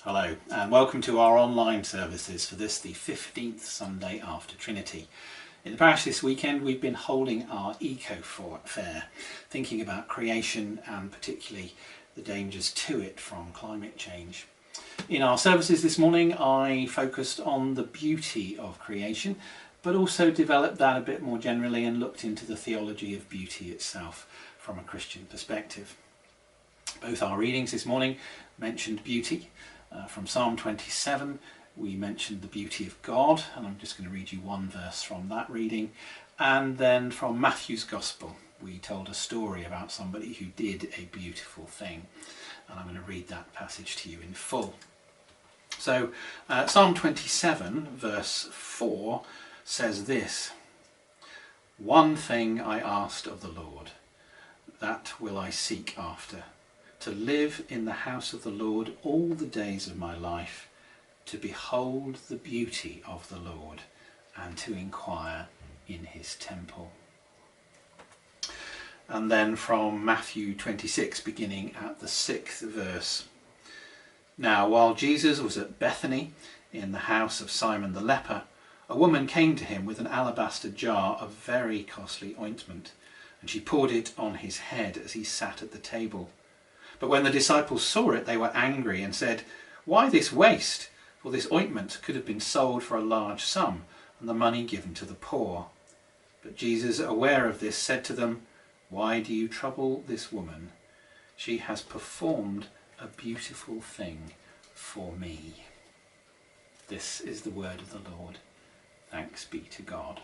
Hello and welcome to our online services for this, the 15th Sunday after Trinity. In the parish this weekend we've been holding our Eco Fair, thinking about creation and particularly the dangers to it from climate change. In our services this morning I focused on the beauty of creation, but also developed that a bit more generally and looked into the theology of beauty itself from a Christian perspective. Both our readings this morning mentioned beauty. From Psalm 27 we mentioned the beauty of God, and I'm just going to read you one verse from that reading, and then from Matthew's Gospel we told a story about somebody who did a beautiful thing, and I'm going to read that passage to you in full. So Psalm 27 verse 4 says this: "One thing I asked of the Lord, that will I seek after, to live in the house of the Lord all the days of my life, to behold the beauty of the Lord and to inquire in his temple." And then from Matthew 26, beginning at the 6th verse. "Now while Jesus was at Bethany in the house of Simon the leper, a woman came to him with an alabaster jar of very costly ointment, and she poured it on his head as he sat at the table. But when the disciples saw it, they were angry and said, 'Why this waste? For this ointment could have been sold for a large sum and the money given to the poor.' But Jesus, aware of this, said to them, 'Why do you trouble this woman? She has performed a beautiful thing for me.'" This is the word of the Lord. Thanks be to God.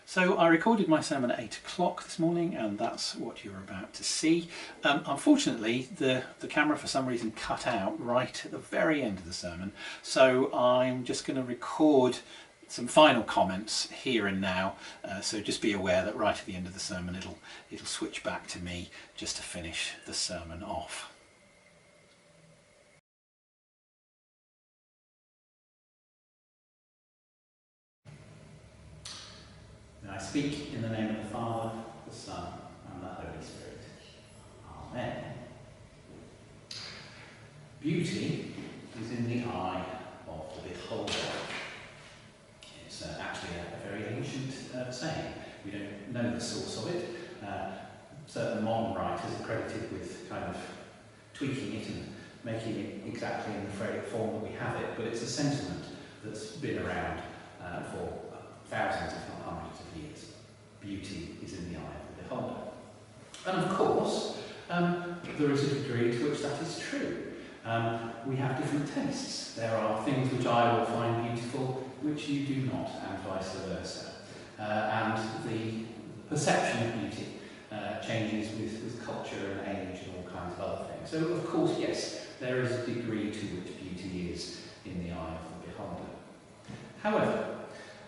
So I recorded my sermon at 8 o'clock this morning, and that's what you're about to see. Unfortunately, the camera for some reason cut out right at the very end of the sermon, so I'm just going to record some final comments here and now, so just be aware that right at the end of the sermon it'll switch back to me just to finish the sermon off. I speak in the name of the Father, the Son, and the Holy Spirit. Amen. Beauty is in the eye of the beholder. It's actually a very ancient saying. We don't know the source of it. Certain modern writers are credited with kind of tweaking it and making it exactly in the form that we have it, but it's a sentiment that's been around for thousands, if not hundreds of years. Beauty is in the eye of the beholder. And of course, there is a degree to which that is true. We have different tastes. There are things which I will find beautiful which you do not, and vice versa. And the perception of beauty changes with culture and age and all kinds of other things. So of course, yes, there is a degree to which beauty is in the eye of the beholder. However,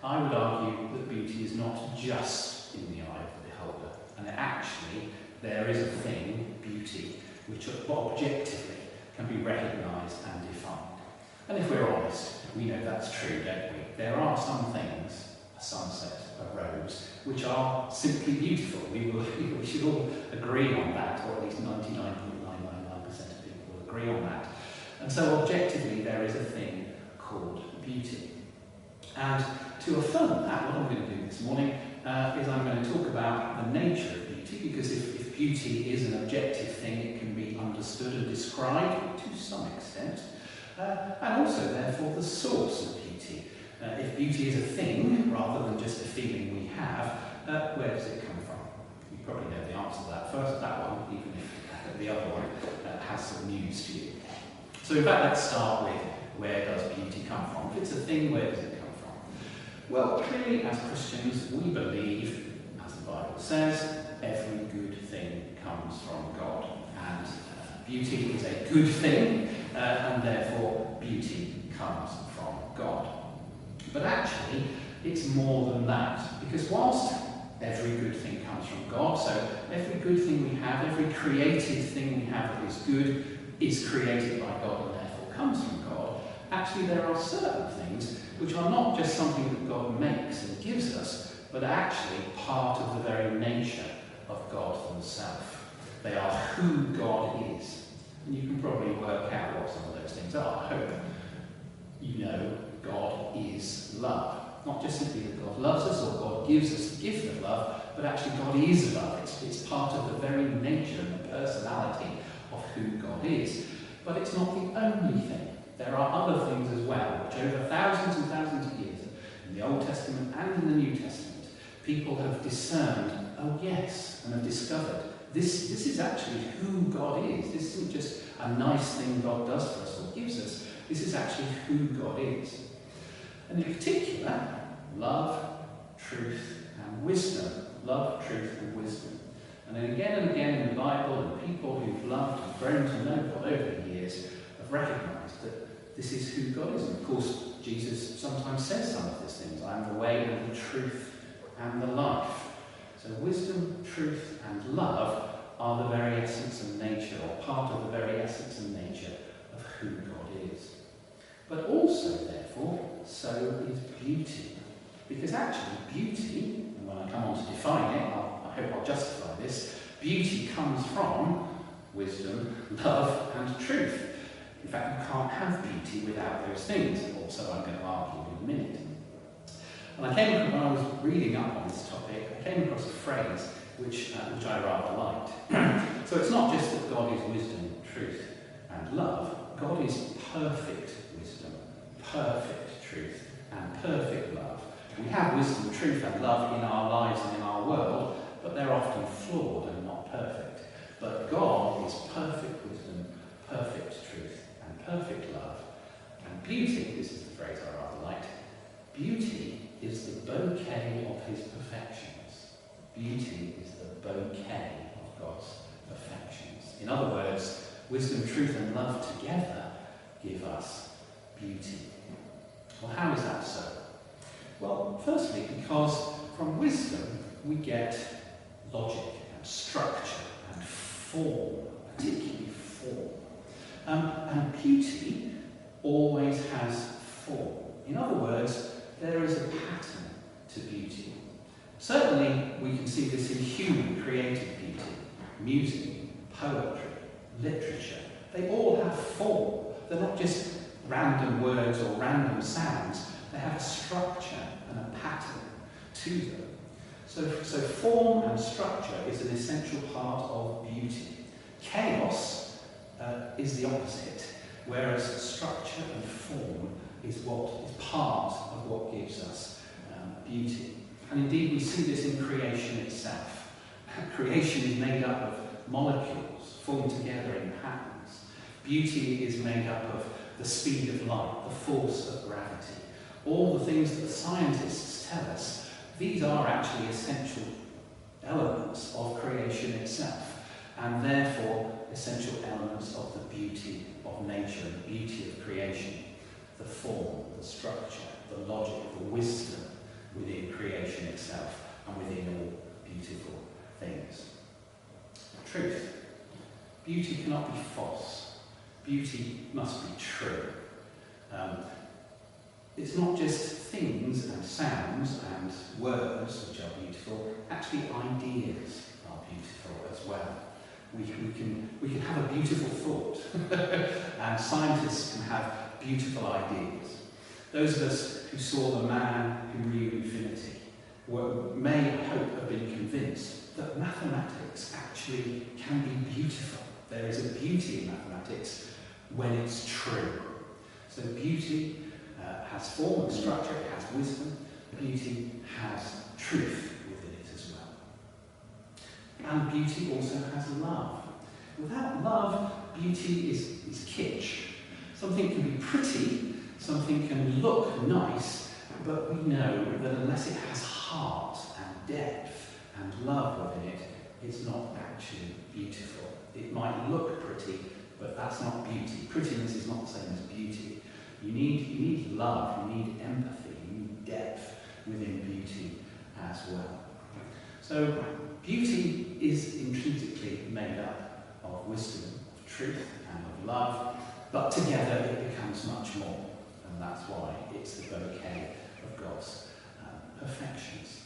I would argue that beauty is not just in the eye of the beholder, and actually there is a thing, beauty, which objectively can be recognised and defined. And if we're honest, we know that's true, don't we? There are some things, a sunset, a rose, which are simply beautiful. We should all agree on that, or at least 99.999% of people will agree on that. And so objectively there is a thing called beauty. And to affirm that, what I'm going to do this morning is I'm going to talk about the nature of beauty, because if beauty is an objective thing, it can be understood and described to some extent, and also therefore the source of beauty. If beauty is a thing rather than just a feeling we have, where does it come from? You probably know the answer to that. First, that one, even if the other one has some news for you. So in fact, let's start with, where does beauty come from? If it's a thing, where does it come from? Well, clearly as Christians we believe, as the Bible says, every good thing comes from God, and beauty is a good thing, and therefore beauty comes from God. But actually it's more than that, because whilst every good thing comes from God, so every good thing we have, every created thing we have that is good is created by God and therefore comes from God, actually there are certain things which are not just something that God makes and gives us, but are actually part of the very nature of God himself. They are who God is. And you can probably work out what some of those things are. I hope you know God is love. Not just simply that God loves us or God gives us the gift of love, but actually God is love. It's part of the very nature and the personality of who God is. But it's not the only thing. There are other things as well, which over thousands and thousands of years, in the Old Testament and in the New Testament, people have discerned, oh yes, and have discovered, this is actually who God is. This isn't just a nice thing God does for us or gives us. This is actually who God is. And in particular, love, truth, and wisdom. Love, truth, and wisdom. And then again and again in the Bible, and people who've loved and grown to know God over the years have recognised that this is who God is. And of course, Jesus sometimes says some of these things. I am the way and the truth and the life. So wisdom, truth, and love are the very essence and nature, or part of the very essence and nature of who God is. But also, therefore, so is beauty. Because actually, beauty, and when I come on to define it, I hope I'll justify this, beauty comes from wisdom, love, and truth. In fact, you can't have beauty without those things, also I'm going to argue in a minute. And when I was reading up on this topic, I came across a phrase which I rather liked. So it's not just that God is wisdom, truth, and love. God is perfect wisdom, perfect truth, and perfect love. We have wisdom, truth, and love in our lives and in our world, but they're often flawed and not perfect. But God is perfect wisdom, perfect truth, and perfect love. And beauty, this is the phrase I rather liked, beauty is the bouquet of his perfections. Beauty is the bouquet of God's perfections. In other words, wisdom, truth, and love together give us beauty. Well, how is that so? Well, firstly, because from wisdom we get logic and structure and form, particularly form. And beauty always has form. In other words, there is a pattern to beauty. Certainly, we can see this in human creative beauty, music, poetry, literature. They all have form. They're not just random words or random sounds. They have a structure and a pattern to them. So form and structure is an essential part of beauty. Chaos is the opposite, whereas structure and form is part of what gives us beauty. And indeed, we see this in creation itself. Creation is made up of molecules formed together in patterns. Beauty is made up of the speed of light, the force of gravity. All the things that the scientists tell us, these are actually essential elements of creation itself, and therefore essential elements of the beauty of nature, the beauty of creation, the form, the structure, the logic, the wisdom within creation itself and within all beautiful things. Truth. Beauty cannot be false. Beauty must be true. It's not just things and sounds and words which are beautiful, actually ideas are beautiful as well. We can have a beautiful thought, and scientists can have beautiful ideas. Those of us who saw the man who knew infinity may, I hope, have been convinced that mathematics actually can be beautiful. There is a beauty in mathematics when it's true. So beauty has form and structure, it has wisdom. Beauty has truth within it as well. And beauty also has love. Without love, beauty is kitsch. Something can be pretty, something can look nice, but we know that unless it has heart and depth and love within it, it's not actually beautiful. It might look pretty, but that's not beauty. Prettiness is not the same as beauty. You need love, you need empathy, you need depth within beauty as well. So beauty is intrinsically made up of wisdom, of truth, and of love, but together it becomes much more, and that's why it's the bouquet of God's perfections.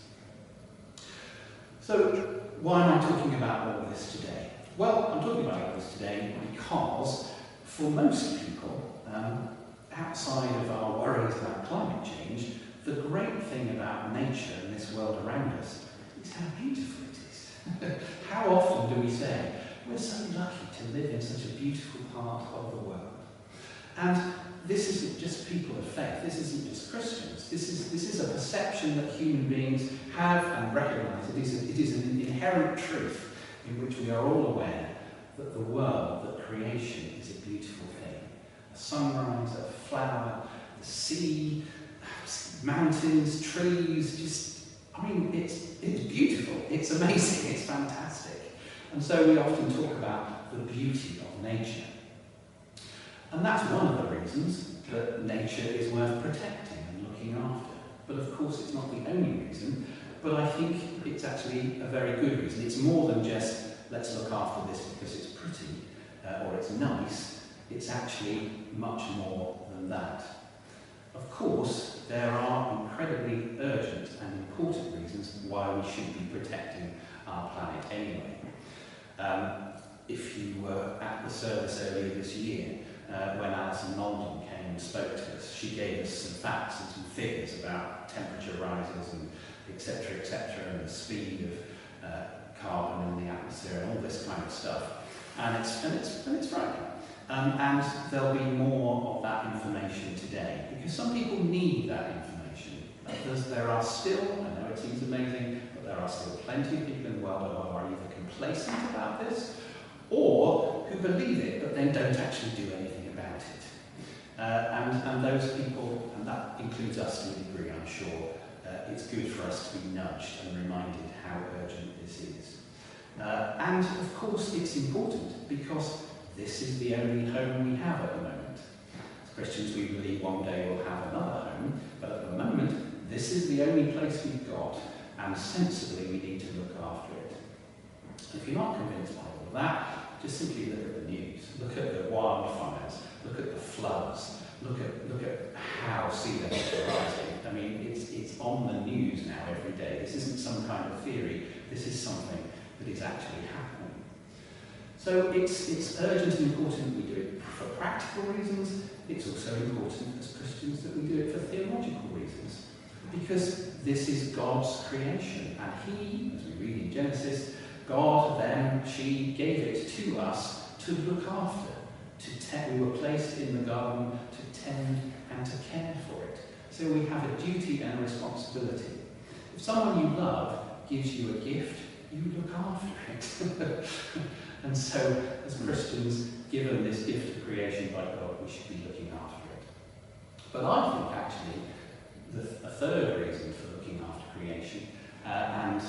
So why am I talking about all this today? Well, I'm talking about this today because for most people, outside of our worries about climate change, the great thing about nature and this world around us is how beautiful it is. How often do we say, we're so lucky to live in such a beautiful part of the world? And this isn't just people of faith, this isn't just Christians, this is a perception that human beings have and recognise. It is an inherent truth in which we are all aware that the world, that creation, is a beautiful thing. A sunrise, a flower, the sea, mountains, trees, it's beautiful, it's amazing, it's fantastic. And so we often talk about the beauty of nature. And that's one of the reasons that nature is worth protecting and looking after. But of course it's not the only reason, but I think it's actually a very good reason. It's more than just, let's look after this because it's pretty or it's nice. It's actually much more than that. Of course, there are incredibly urgent and important reasons why we should be protecting our planet anyway. If you were at the service earlier this year, when Alison Nolden came and spoke to us, she gave us some facts and some figures about temperature rises and etc., and the speed of carbon in the atmosphere and all this kind of stuff. And it's right. And there'll be more of that information today, because some people need that information. There are still, I know it seems amazing, but there are still plenty of people in the world who are either complacent about this, or who believe it, but then don't actually do anything about it. And those people, and that includes us to a degree, I'm sure, it's good for us to be nudged and reminded how urgent this is. And of course it's important because this is the only home we have at the moment. As Christians, we believe one day we'll have another home, but at the moment, this is the only place we've got, and sensibly we need to look after it. If you're not convinced by all of that, just simply look at the news. Look at the wildfires, look at the floods, look at how sea levels are rising. I mean, it's on the news now every day. This isn't some kind of theory, this is something that is actually happening. So it's urgent and important we do it for practical reasons. It's also important as Christians that we do it for theological reasons. Because this is God's creation, and He, as we read in Genesis, God then, she gave it to us to look after. We were placed in the garden to tend and to care for it. So we have a duty and a responsibility. If someone you love gives you a gift, you look after it. And so, as Christians, given this gift of creation by God, we should be looking after it. But I think actually, a third reason for looking after creation, and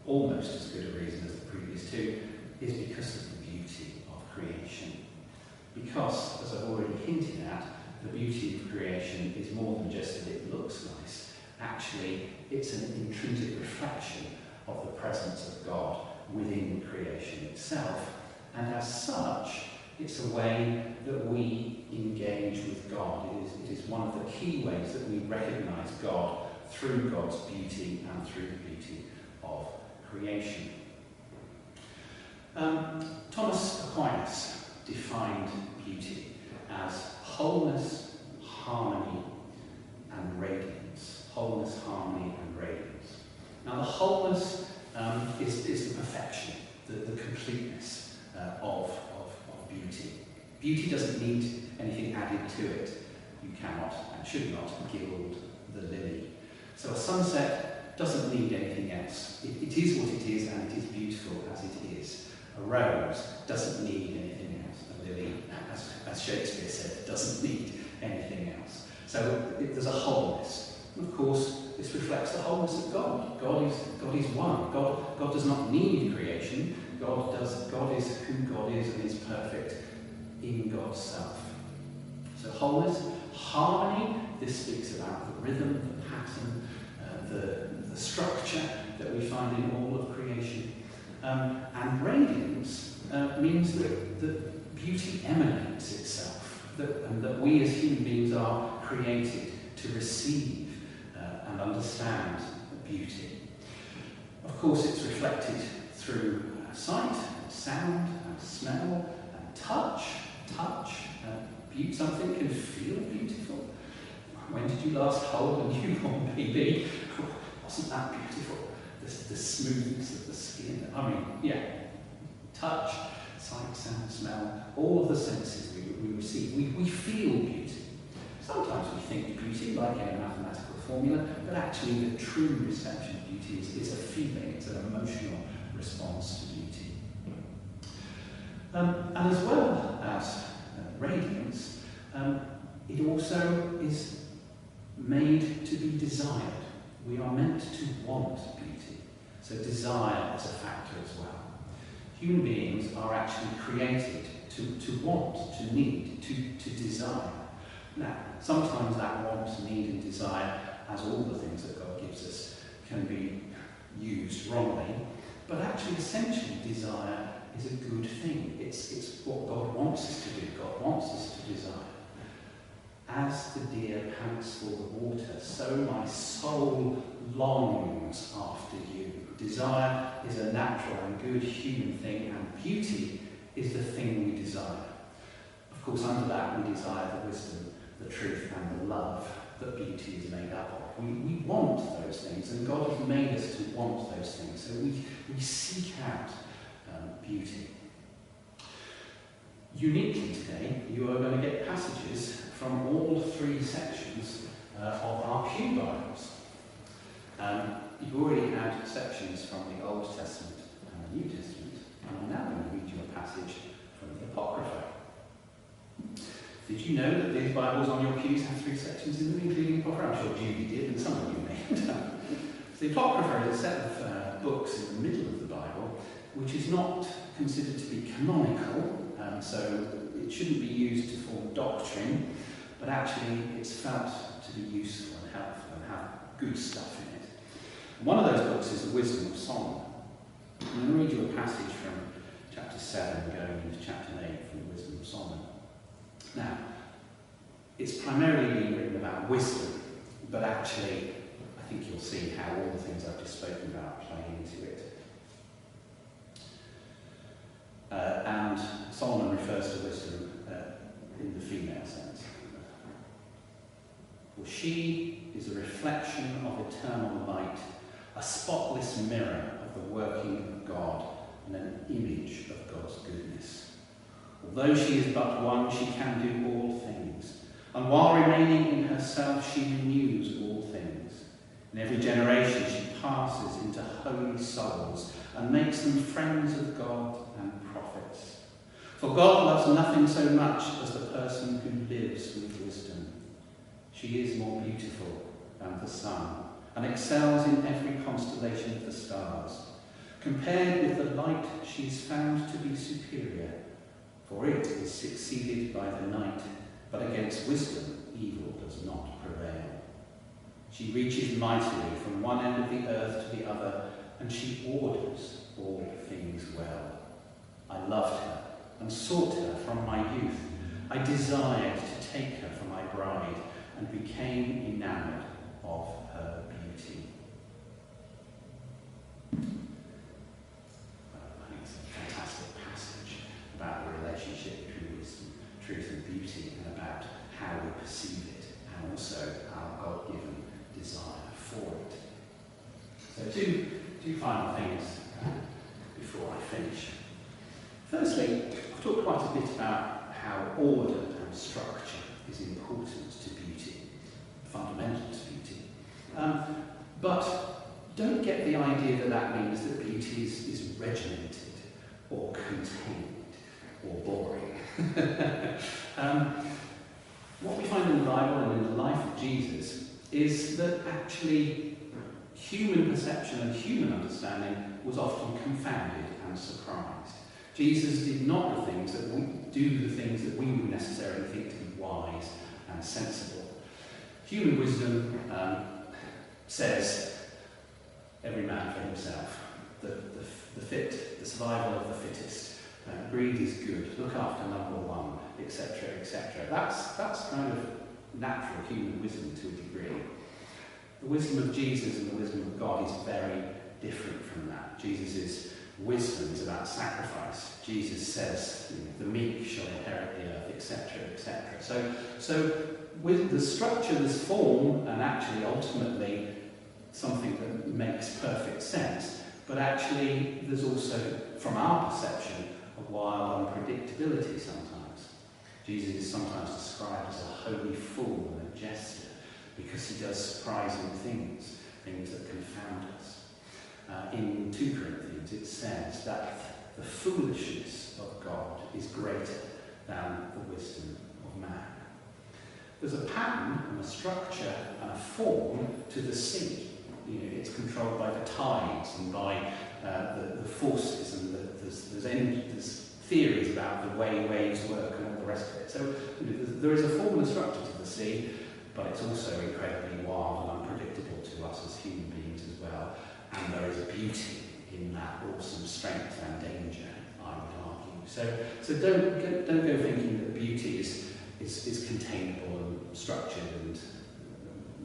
almost as good a reason as the previous two, is because of the beauty of creation. Because, as I've already hinted at, the beauty of creation is more than just that it looks nice. Actually, it's an intrinsic reflection of the presence of God within creation itself. And as such, it's a way that we engage with God. It is one of the key ways that we recognise God through God's beauty and through the beauty of creation. Thomas Aquinas defined beauty as wholeness, harmony, and radiance. Wholeness, harmony, and radiance. Now, the wholeness is the perfection, the completeness of beauty. Beauty doesn't need anything added to it. You cannot and should not gild the lily. So a sunset doesn't need anything else. It is what it is, and it is beautiful as it is. A rose doesn't need anything else. A lily, as Shakespeare said, doesn't need anything else. So there's a wholeness. And of course, this reflects the wholeness of God. God is one. God does not need creation. God is who God is and is perfect in God's self. So wholeness, harmony, this speaks about the rhythm, the pattern, the structure that we find in all of creation. And radiance means that beauty emanates itself, and that we as human beings are created to receive and understand beauty. Of course, it's reflected through sight, sound and smell and touch. Something can feel beautiful. When did you last hold a newborn baby? Wasn't that beautiful? The smoothness of the skin. I mean, yeah, touch, sight, sound, smell, all of the senses we receive. We feel beauty. Sometimes we think beauty, like in a mathematical formula, but actually the true reception of beauty is a feeling, it's an emotional response to beauty. And as well as radiance, it also is made to be desired. We are meant to want beauty. So desire is a factor as well. Human beings are actually created to want, to need, to desire. Now, sometimes that want, need and desire, as all the things that God gives us, can be used wrongly, but actually essentially desire is a good thing. It's what God wants us to do. God wants us to desire. As the deer pants for the water, so my soul longs after you. Desire is a natural and good human thing, and beauty is the thing we desire. Of course, under that we desire the wisdom, the truth and the love that beauty is made up of. We want those things, and God has made us to want those things. So we seek out beauty. Uniquely today, you are going to get passages from all three sections of our Pew Bibles. You've already had sections from the Old Testament and the New Testament, and I'm now going to read you a passage from the Apocrypha. Did you know that these Bibles on your pews have three sections in them, including the Apocrypha? I'm sure Judy did, and some of you may have done. The Apocrypha is a set of books in the middle of the Bible, which is not considered to be canonical, so it shouldn't be used to form doctrine, but actually it's felt to be useful and helpful and have good stuff in it. One of those books is the Wisdom of Solomon. I'm going to read you a passage from chapter 7 going into chapter 8 from the Wisdom of Solomon. Now, it's primarily being written about wisdom, but actually I think you'll see how all the things I've just spoken about play into it. And Solomon refers to wisdom in the female sense. For she is a reflection of eternal light, a spotless mirror of the working of God, and an image of God's goodness. Although she is but one, she can do all things. And while remaining in herself, she renews all things. In every generation she passes into holy souls and makes them friends of God and prophets. For God loves nothing so much as the person who lives with wisdom. She is more beautiful than the sun and excels in every constellation of the stars. Compared with the light, she is found to be superior, for it is succeeded by the night, but against wisdom evil does not prevail. She reaches mightily from one end of the earth to the other, and she orders all things well. I loved her and sought her from my youth. I desired to take her for my bride and became enamoured of her beauty. I think it's a fantastic passage about the relationship between wisdom, truth and beauty, and about how we perceive it, and also our God-given desire for it. So two final things before I finish. Firstly, I've talked quite a bit about how order and structure is important to beauty, fundamental to beauty. But don't get the idea that that means that beauty is regimented or contained or boring. What we find in the Bible and in the life of Jesus is that actually human perception and human understanding was often confounded and surprised. Jesus did not do the things that we would necessarily think to be wise and sensible. Human wisdom says every man for himself, the survival of the fittest, greed is good, look after number one, etc., etc. That's kind of natural human wisdom to a degree. The wisdom of Jesus and the wisdom of God is very different from that. Jesus is Wisdom is about sacrifice. Jesus says, the meek shall inherit the earth, etc., etc. So with the structure, this form, and actually ultimately something that makes perfect sense, but actually there's also, from our perception, a wild unpredictability sometimes. Jesus is sometimes described as a holy fool and a jester because he does surprising things that confound us. In 2 Corinthians it says that the foolishness of God is greater than the wisdom of man. There's a pattern and a structure and a form to the sea. It's controlled by the tides and by the forces, and there's theories about the way waves work and all the rest of it. So there is a form and a structure to the sea, but it's also incredibly wild and unpredictable to us as human beings as well. And there is a beauty in that awesome strength and danger, I would argue. So don't go thinking that beauty is containable and structured and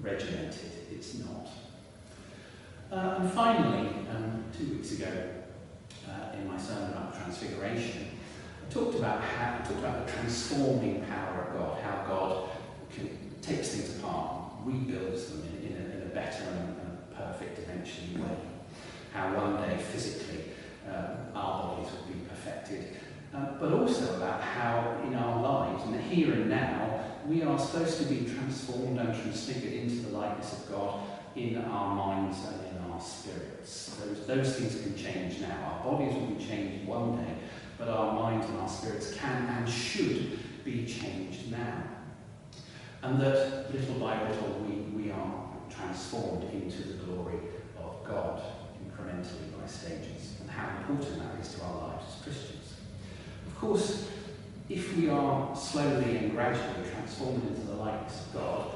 regimented. It's not. And finally, 2 weeks ago, in my sermon about transfiguration, I talked about the transforming power of God, how God takes things apart, rebuilds them in a better and perfect eventually way. How one day physically our bodies will be perfected, but also about how in our lives, in the here and now, we are supposed to be transformed and transfigured into the likeness of God in our minds and in our spirits. Those things can change now. Our bodies will be changed one day, but our minds and our spirits can and should be changed now. And that little by little we are transformed into the glory of God, incrementally by stages, and how important that is to our lives as Christians. Of course, if we are slowly and gradually transformed into the likeness of God,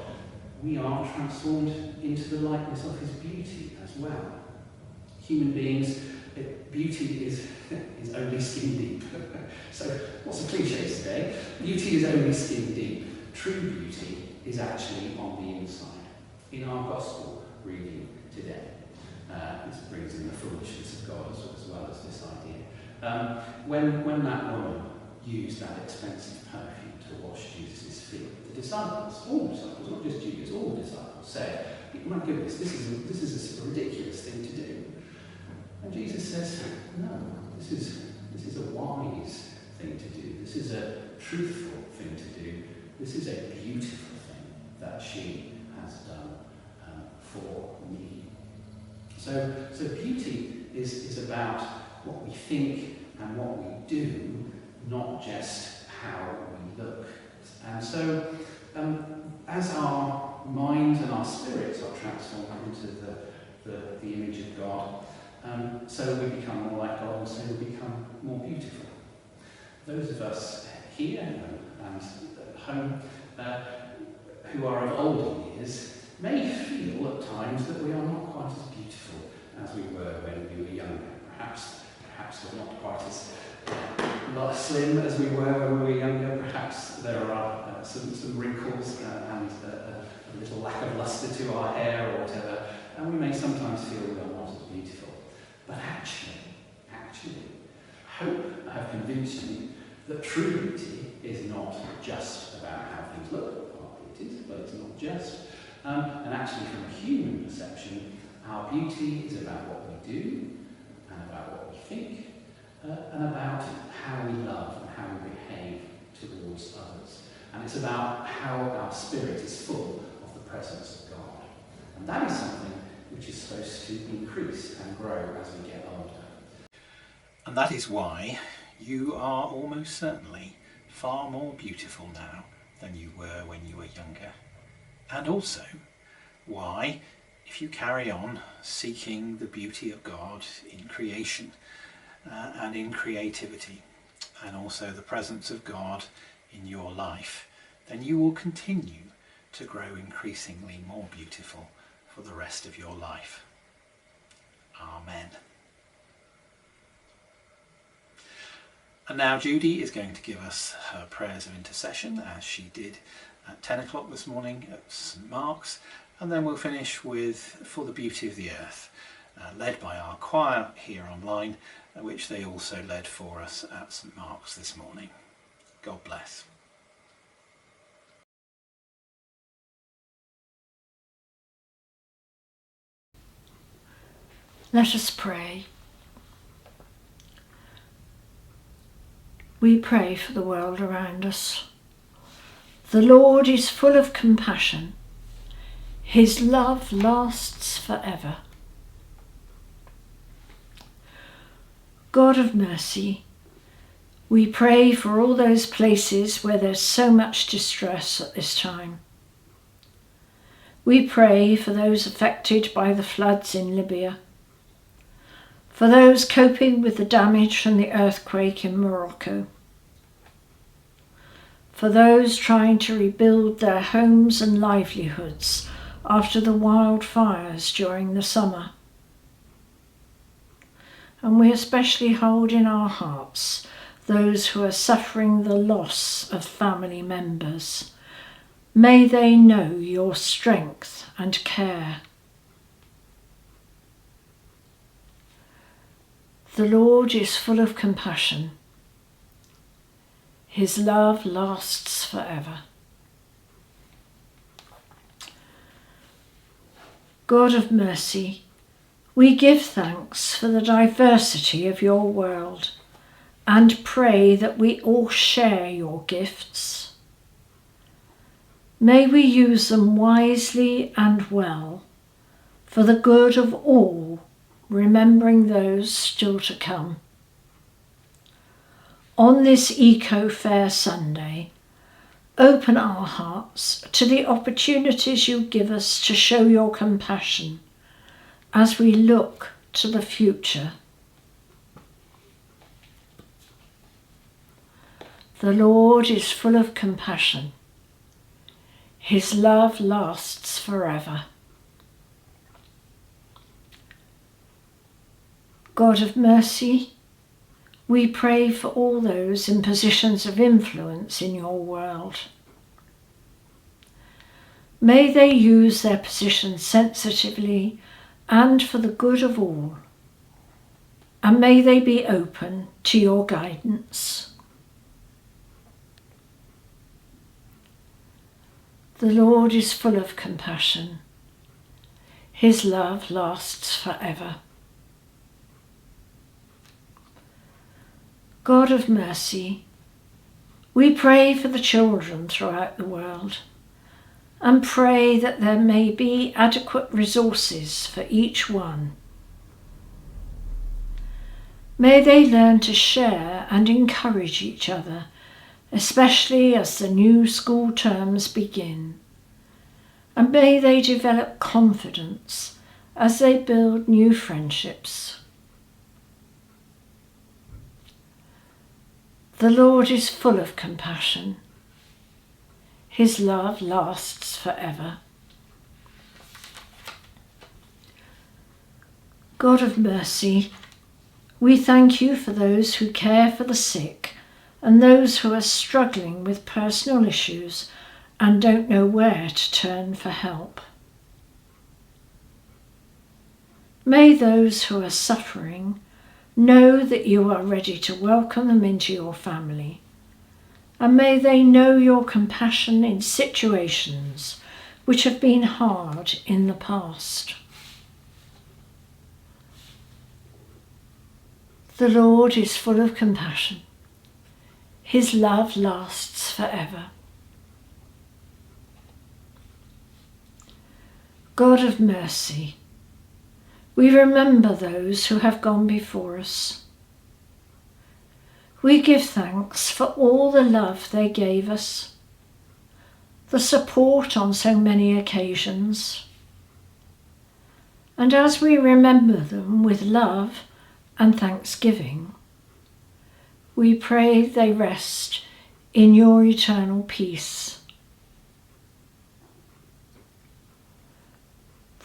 we are transformed into the likeness of his beauty as well. Human beings, beauty is only skin deep. So, what's the cliche today? Beauty is only skin deep. True beauty is actually on the inside. In our gospel reading today, this brings in the foolishness of God as well as this idea. When that woman used that expensive perfume to wash Jesus' feet, the disciples, all the disciples, not just Judas, all the disciples said, "My goodness, this is a ridiculous thing to do." And Jesus says, "No, this is a wise thing to do. This is a truthful thing to do. This is a beautiful thing that she has done for me." So beauty is about what we think and what we do, not just how we look. And so as our minds and our spirits are transformed into the image of God, so we become more like God, and so we become more beautiful. Those of us here and at home who are of older years may feel at times that we are not quite as beautiful as we were when we were younger. Perhaps we're not quite as slim as we were when we were younger. Perhaps there are some wrinkles and a little lack of lustre to our hair or whatever, and we may sometimes feel we are not as beautiful. But actually, hope I have convinced you that true beauty is not just about how things look. Partly it is, but it's not just. And actually, from a human perception, our beauty is about what we do, and about what we think, and about how we love and how we behave towards others. And it's about how our spirit is full of the presence of God. And that is something which is supposed to increase and grow as we get older. And that is why you are almost certainly far more beautiful now than you were when you were younger. And also why, if you carry on seeking the beauty of God in creation and in creativity, and also the presence of God in your life, then you will continue to grow increasingly more beautiful for the rest of your life. Amen. And now Judy is going to give us her prayers of intercession, as she did at 10 o'clock this morning at St Mark's, and then we'll finish with For the Beauty of the Earth, led by our choir here online, which they also led for us at St Mark's this morning. God bless. Let us pray. We pray for the world around us. The Lord is full of compassion. His love lasts forever. God of mercy, we pray for all those places where there's so much distress at this time. We pray for those affected by the floods in Libya, for those coping with the damage from the earthquake in Morocco, for those trying to rebuild their homes and livelihoods after the wildfires during the summer. And we especially hold in our hearts those who are suffering the loss of family members. May they know your strength and care. The Lord is full of compassion. His love lasts forever. God of mercy, we give thanks for the diversity of your world and pray that we all share your gifts. May we use them wisely and well for the good of all, remembering those still to come. On this Eco-Fair Sunday, open our hearts to the opportunities you give us to show your compassion as we look to the future. The Lord is full of compassion. His love lasts forever. God of mercy, we pray for all those in positions of influence in your world. May they use their position sensitively and for the good of all, and may they be open to your guidance. The Lord is full of compassion. His love lasts forever. God of mercy, we pray for the children throughout the world and pray that there may be adequate resources for each one. May they learn to share and encourage each other, especially as the new school terms begin. And may they develop confidence as they build new friendships. The Lord is full of compassion. His love lasts forever. God of mercy, we thank you for those who care for the sick and those who are struggling with personal issues and don't know where to turn for help. May those who are suffering know that you are ready to welcome them into your family, and may they know your compassion in situations which have been hard in the past. The Lord is full of compassion. His love lasts forever. God of mercy, we remember those who have gone before us. We give thanks for all the love they gave us, the support on so many occasions. And as we remember them with love and thanksgiving, we pray they rest in your eternal peace.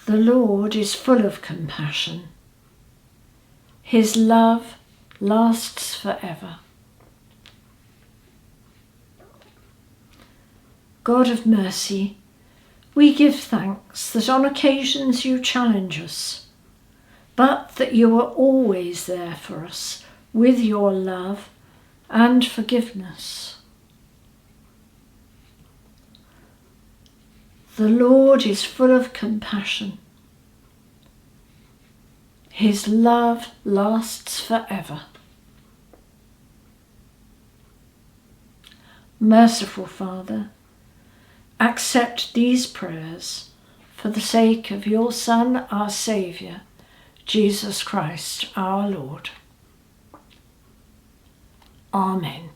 The Lord is full of compassion. His love lasts forever. God of mercy, we give thanks that on occasions you challenge us, but that you are always there for us with your love and forgiveness. The Lord is full of compassion. His love lasts forever. Merciful Father, accept these prayers for the sake of your Son, our Saviour, Jesus Christ, our Lord. Amen.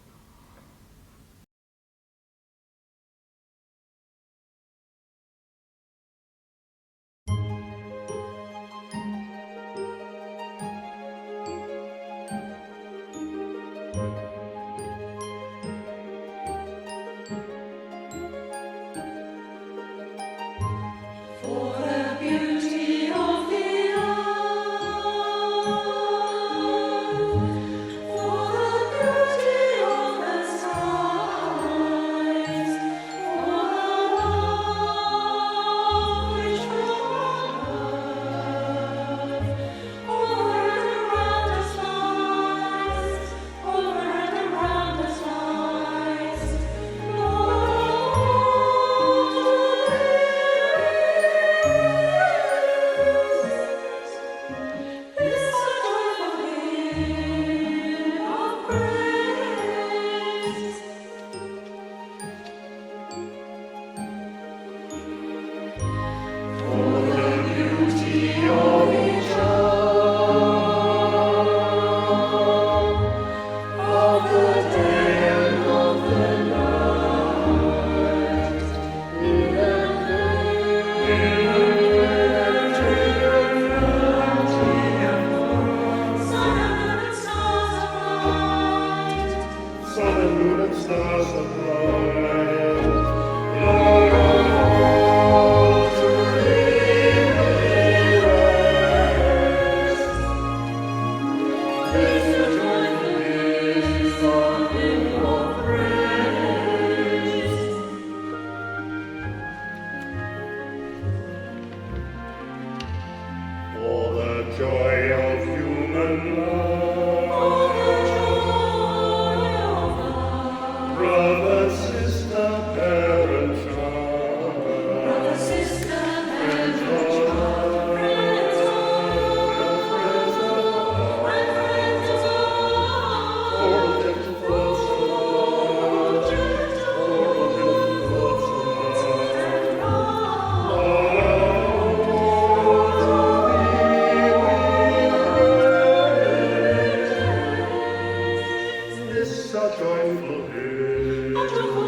Joyful hymn.